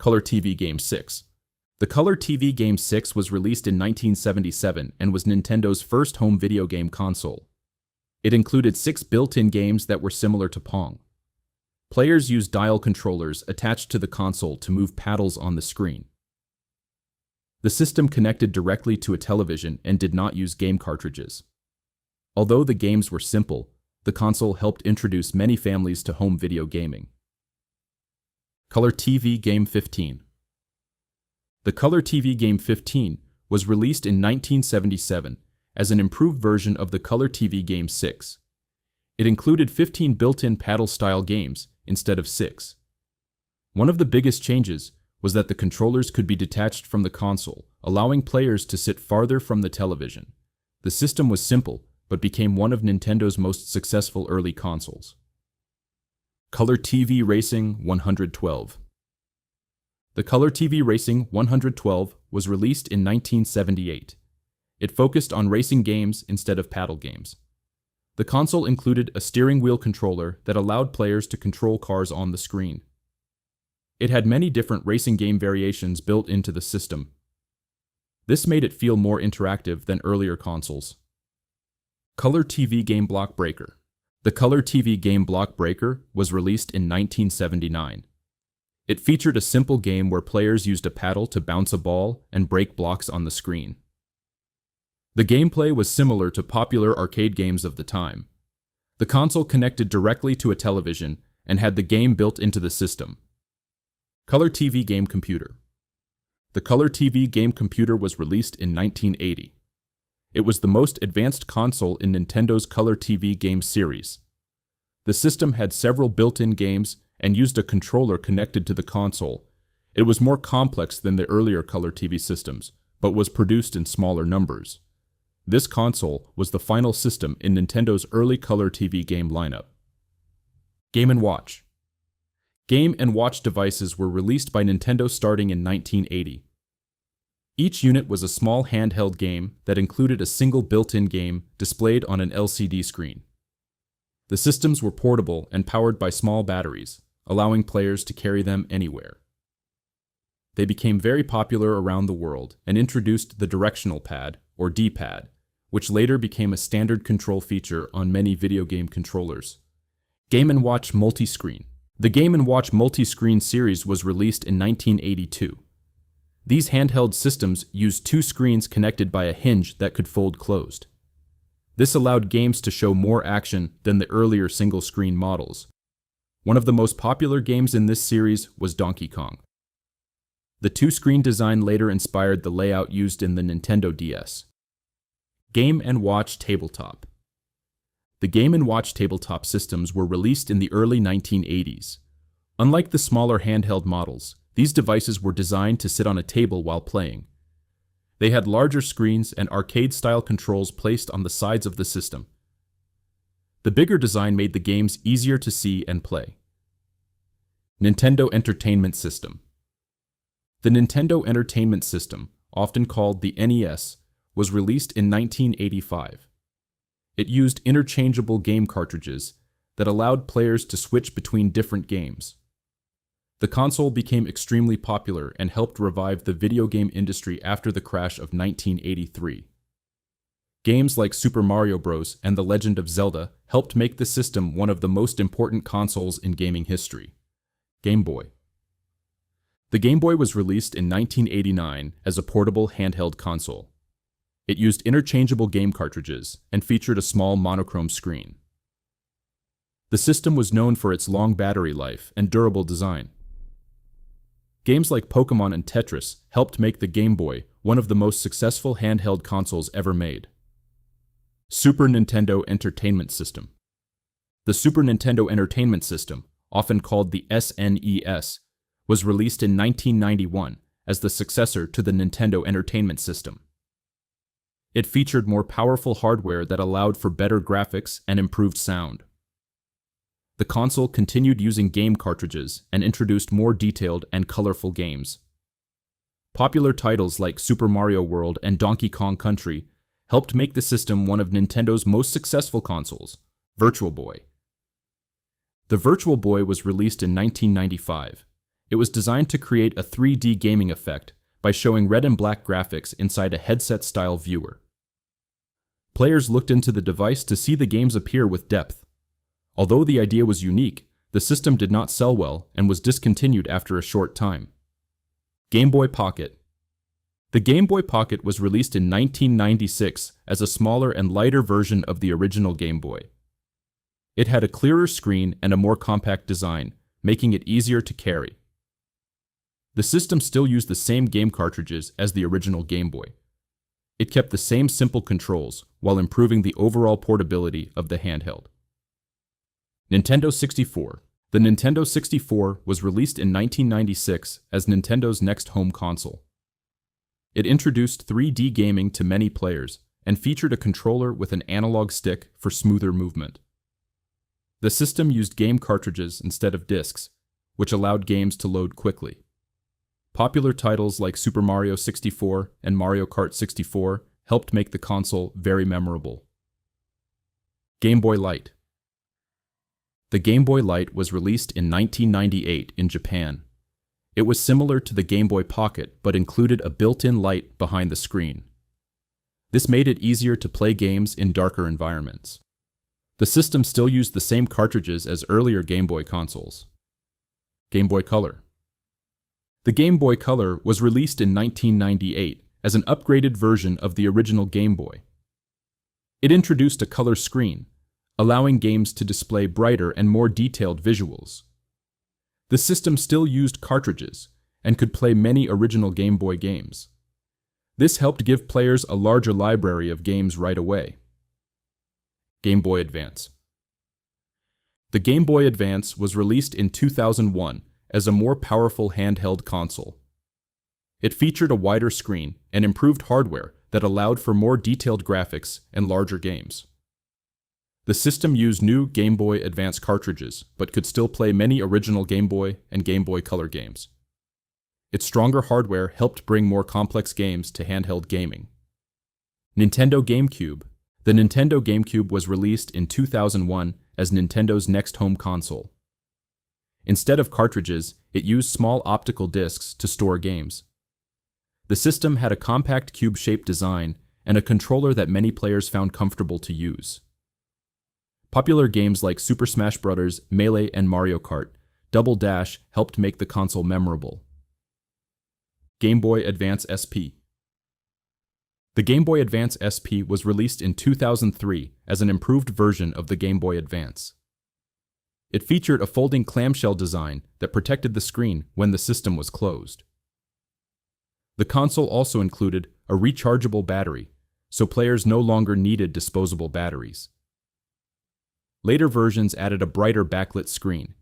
Color TV Game 6. The Color TV Game 6 was released in 1977 and was Nintendo's first home video game console. It included 6 built-in games that were similar to Pong. Players used dial controllers attached to the console to move paddles on the screen. The system connected directly to a television and did not use game cartridges. Although the games were simple, the console helped introduce many families to home video gaming. Color TV Game 15. The Color TV Game 15 was released in 1977 as an improved version of the Color TV Game 6. It included 15 built-in paddle-style games instead of 6. One of the biggest changes was that the controllers could be detached from the console, allowing players to sit farther from the television. The system was simple, but became one of Nintendo's most successful early consoles. Color TV Racing 112. The Color TV Racing 112 was released in 1978. It focused on racing games instead of paddle games. The console included a steering wheel controller that allowed players to control cars on the screen. It had many different racing game variations built into the system. This made it feel more interactive than earlier consoles. Color TV Game Block Breaker. The Color TV Game Block Breaker was released in 1979. It featured a simple game where players used a paddle to bounce a ball and break blocks on the screen. The gameplay was similar to popular arcade games of the time. The console connected directly to a television and had the game built into the system. Color TV Game Computer. The Color TV Game Computer was released in 1980. It was the most advanced console in Nintendo's Color TV game series. The system had several built-in games and used a controller connected to the console. It was more complex than the earlier Color TV systems, but was produced in smaller numbers. This console was the final system in Nintendo's early Color TV game lineup. Game & Watch. Game & Watch devices were released by Nintendo starting in 1980. Each unit was a small handheld game that included a single built-in game displayed on an LCD screen. The systems were portable and powered by small batteries, allowing players to carry them anywhere. They became very popular around the world and introduced the directional pad, or D-pad, which later became a standard control feature on many video game controllers. Game & Watch Multi-Screen. The Game & Watch Multi-Screen series was released in 1982. These handheld systems used 2 screens connected by a hinge that could fold closed. This allowed games to show more action than the earlier single-screen models. One of the most popular games in this series was Donkey Kong. The 2-screen design later inspired the layout used in the Nintendo DS. Game & Watch Tabletop. The Game & Watch tabletop systems were released in the early 1980s. Unlike the smaller handheld models, these devices were designed to sit on a table while playing. They had larger screens and arcade-style controls placed on the sides of the system. The bigger design made the games easier to see and play. Nintendo Entertainment System. The Nintendo Entertainment System, often called the NES, was released in 1985. It used interchangeable game cartridges that allowed players to switch between different games. The console became extremely popular and helped revive the video game industry after the crash of 1983. Games like Super Mario Bros. And The Legend of Zelda helped make the system one of the most important consoles in gaming history. Game Boy. The Game Boy was released in 1989 as a portable handheld console. It used interchangeable game cartridges and featured a small monochrome screen. The system was known for its long battery life and durable design. Games like Pokemon and Tetris helped make the Game Boy one of the most successful handheld consoles ever made. Super Nintendo Entertainment System. The Super Nintendo Entertainment System, often called the SNES, was released in 1991 as the successor to the Nintendo Entertainment System. It featured more powerful hardware that allowed for better graphics and improved sound. The console continued using game cartridges and introduced more detailed and colorful games. Popular titles like Super Mario World and Donkey Kong Country helped make the system one of Nintendo's most successful consoles. Virtual Boy. The Virtual Boy was released in 1995. It was designed to create a 3D gaming effect by showing red and black graphics inside a headset-style viewer. Players looked into the device to see the games appear with depth. Although the idea was unique, the system did not sell well and was discontinued after a short time. Game Boy Pocket. The Game Boy Pocket was released in 1996 as a smaller and lighter version of the original Game Boy. It had a clearer screen and a more compact design, making it easier to carry. The system still used the same game cartridges as the original Game Boy. It kept the same simple controls while improving the overall portability of the handheld. Nintendo 64. The Nintendo 64 was released in 1996 as Nintendo's next home console. It introduced 3D gaming to many players and featured a controller with an analog stick for smoother movement. The system used game cartridges instead of discs, which allowed games to load quickly. Popular titles like Super Mario 64 and Mario Kart 64 helped make the console very memorable. Game Boy Light. The Game Boy Light was released in 1998 in Japan. It was similar to the Game Boy Pocket but included a built-in light behind the screen. This made it easier to play games in darker environments. The system still used the same cartridges as earlier Game Boy consoles. Game Boy Color. The Game Boy Color was released in 1998 as an upgraded version of the original Game Boy. It introduced a color screen, allowing games to display brighter and more detailed visuals. The system still used cartridges and could play many original Game Boy games. This helped give players a larger library of games right away. Game Boy Advance. The Game Boy Advance was released in 2001 as a more powerful handheld console. It featured a wider screen and improved hardware that allowed for more detailed graphics and larger games. The system used new Game Boy Advance cartridges, but could still play many original Game Boy and Game Boy Color games. Its stronger hardware helped bring more complex games to handheld gaming. Nintendo GameCube. The Nintendo GameCube was released in 2001 as Nintendo's next home console. Instead of cartridges, it used small optical discs to store games. The system had a compact cube-shaped design and a controller that many players found comfortable to use. Popular games like Super Smash Bros., Melee, and Mario Kart, Double Dash helped make the console memorable. Game Boy Advance SP. The Game Boy Advance SP was released in 2003 as an improved version of the Game Boy Advance. It featured a folding clamshell design that protected the screen when the system was closed. The console also included a rechargeable battery, so players no longer needed disposable batteries. Later versions added a brighter backlit screen,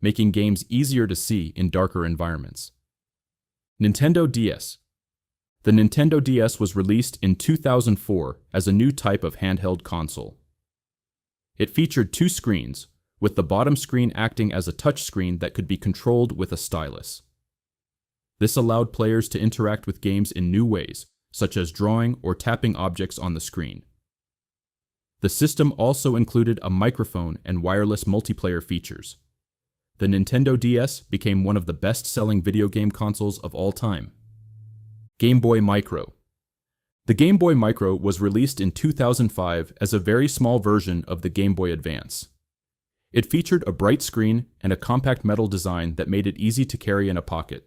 making games easier to see in darker environments. Nintendo DS. The Nintendo DS was released in 2004 as a new type of handheld console. It featured two screens, with the bottom screen acting as a touchscreen that could be controlled with a stylus. This allowed players to interact with games in new ways, such as drawing or tapping objects on the screen. The system also included a microphone and wireless multiplayer features. The Nintendo DS became one of the best-selling video game consoles of all time. Game Boy Micro. The Game Boy Micro was released in 2005 as a very small version of the Game Boy Advance. It featured a bright screen and a compact metal design that made it easy to carry in a pocket.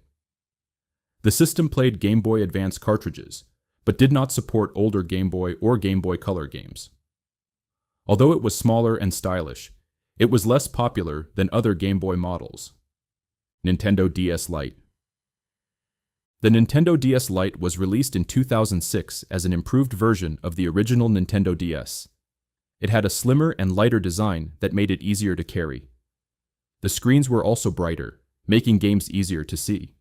The system played Game Boy Advance cartridges, but did not support older Game Boy or Game Boy Color games. Although it was smaller and stylish, it was less popular than other Game Boy models. Nintendo DS Lite. The Nintendo DS Lite was released in 2006 as an improved version of the original Nintendo DS. It had a slimmer and lighter design that made it easier to carry. The screens were also brighter, making games easier to see.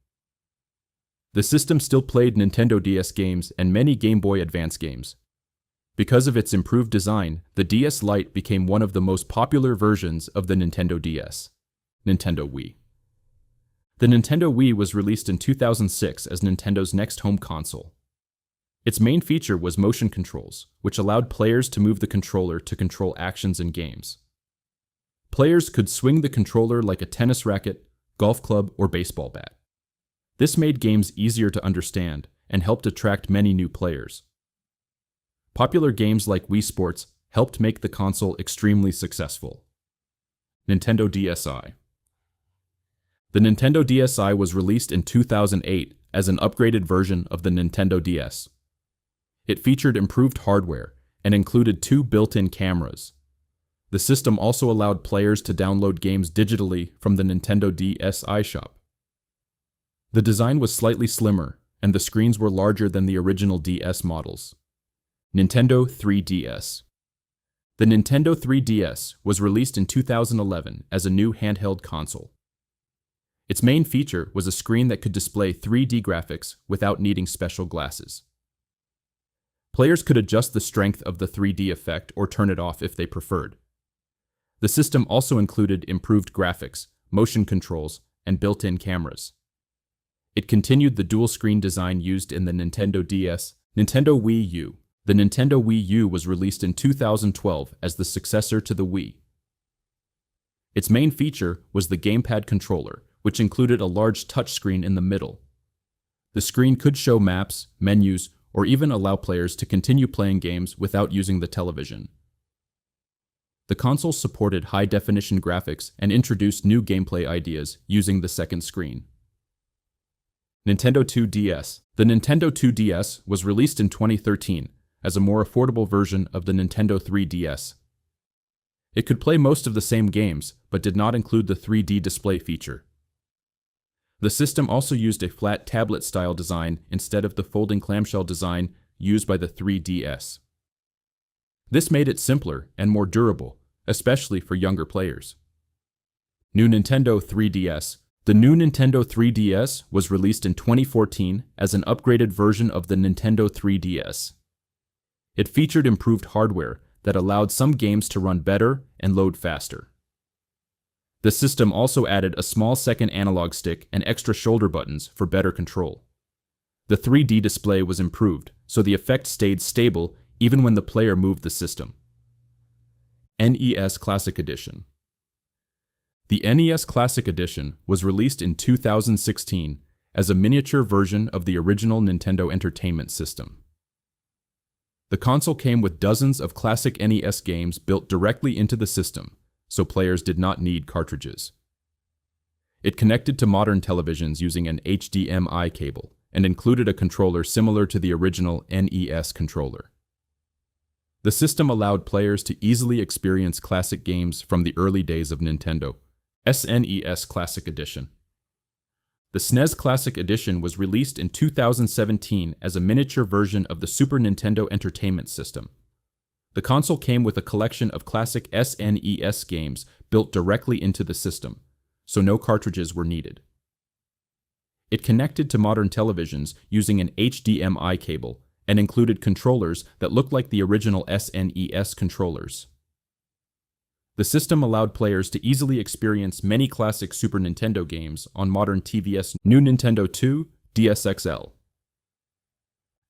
The system still played Nintendo DS games and many Game Boy Advance games. Because of its improved design, the DS Lite became one of the most popular versions of the Nintendo DS. Nintendo Wii. The Nintendo Wii was released in 2006 as Nintendo's next home console. Its main feature was motion controls, which allowed players to move the controller to control actions in games. Players could swing the controller like a tennis racket, golf club, or baseball bat. This made games easier to understand and helped attract many new players. Popular games like Wii Sports helped make the console extremely successful. Nintendo DSi. The Nintendo DSi was released in 2008 as an upgraded version of the Nintendo DS. It featured improved hardware and included 2 built-in cameras. The system also allowed players to download games digitally from the Nintendo DSi shop. The design was slightly slimmer, and the screens were larger than the original DS models. Nintendo 3DS. The Nintendo 3DS was released in 2011 as a new handheld console. Its main feature was a screen that could display 3D graphics without needing special glasses. Players could adjust the strength of the 3D effect or turn it off if they preferred. The system also included improved graphics, motion controls, and built-in cameras. It continued the dual-screen design used in the Nintendo DS. Nintendo Wii U. The Nintendo Wii U was released in 2012 as the successor to the Wii. Its main feature was the gamepad controller, which included a large touchscreen in the middle. The screen could show maps, menus, or even allow players to continue playing games without using the television. The console supported high-definition graphics and introduced new gameplay ideas using the second screen. Nintendo 2DS. The Nintendo 2DS was released in 2013 as a more affordable version of the Nintendo 3DS. It could play most of the same games, but did not include the 3D display feature. The system also used a flat tablet-style design instead of the folding clamshell design used by the 3DS. This made it simpler and more durable, especially for younger players. New Nintendo 3DS. The new Nintendo 3DS was released in 2014 as an upgraded version of the Nintendo 3DS. It featured improved hardware that allowed some games to run better and load faster. The system also added a small second analog stick and extra shoulder buttons for better control. The 3D display was improved, so the effect stayed stable even when the player moved the system. NES Classic Edition. The NES Classic Edition was released in 2016 as a miniature version of the original Nintendo Entertainment System. The console came with dozens of classic NES games built directly into the system, so players did not need cartridges. It connected to modern televisions using an HDMI cable and included a controller similar to the original NES controller. The system allowed players to easily experience classic games from the early days of Nintendo. SNES Classic Edition. The SNES Classic Edition was released in 2017 as a miniature version of the Super Nintendo Entertainment System. The console came with a collection of classic SNES games built directly into the system, so no cartridges were needed. It connected to modern televisions using an HDMI cable and included controllers that looked like the original SNES controllers. The system allowed players to easily experience many classic Super Nintendo games on modern TVS. New Nintendo 2 DSXL.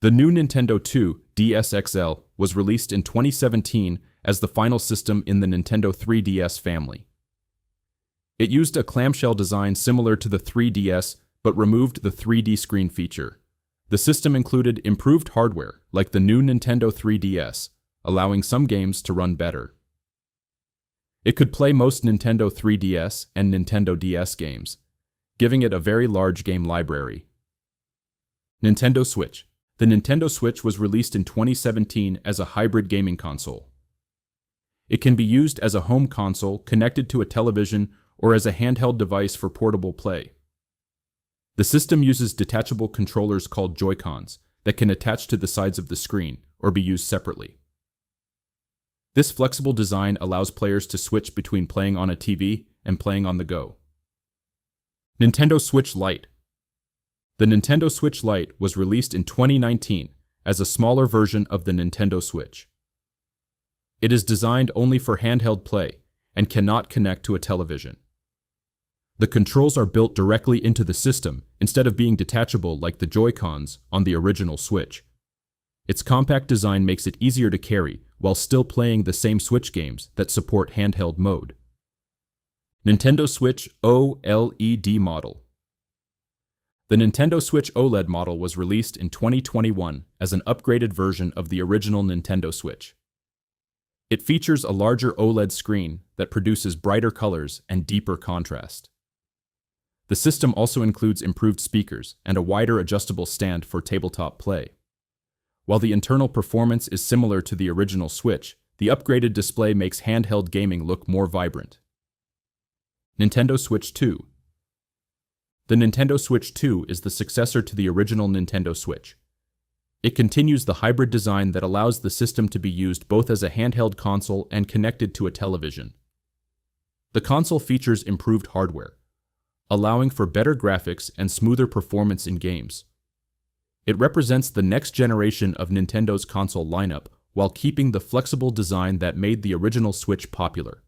The new Nintendo 2 DSXL was released in 2017 as the final system in the Nintendo 3DS family. It used a clamshell design similar to the 3DS, but removed the 3D screen feature. The system included improved hardware, like the new Nintendo 3DS, allowing some games to run better. It could play most Nintendo 3DS and Nintendo DS games, giving it a very large game library. Nintendo Switch. The Nintendo Switch was released in 2017 as a hybrid gaming console. It can be used as a home console connected to a television or as a handheld device for portable play. The system uses detachable controllers called Joy-Cons that can attach to the sides of the screen or be used separately. This flexible design allows players to switch between playing on a TV and playing on the go. Nintendo Switch Lite. The Nintendo Switch Lite was released in 2019 as a smaller version of the Nintendo Switch. It is designed only for handheld play and cannot connect to a television. The controls are built directly into the system instead of being detachable like the Joy-Cons on the original Switch. Its compact design makes it easier to carry while still playing the same Switch games that support handheld mode. Nintendo Switch OLED model. The Nintendo Switch OLED model was released in 2021 as an upgraded version of the original Nintendo Switch. It features a larger OLED screen that produces brighter colors and deeper contrast. The system also includes improved speakers and a wider adjustable stand for tabletop play. While the internal performance is similar to the original Switch, the upgraded display makes handheld gaming look more vibrant. Nintendo Switch 2. The Nintendo Switch 2 is the successor to the original Nintendo Switch. It continues the hybrid design that allows the system to be used both as a handheld console and connected to a television. The console features improved hardware, allowing for better graphics and smoother performance in games. It represents the next generation of Nintendo's console lineup while keeping the flexible design that made the original Switch popular.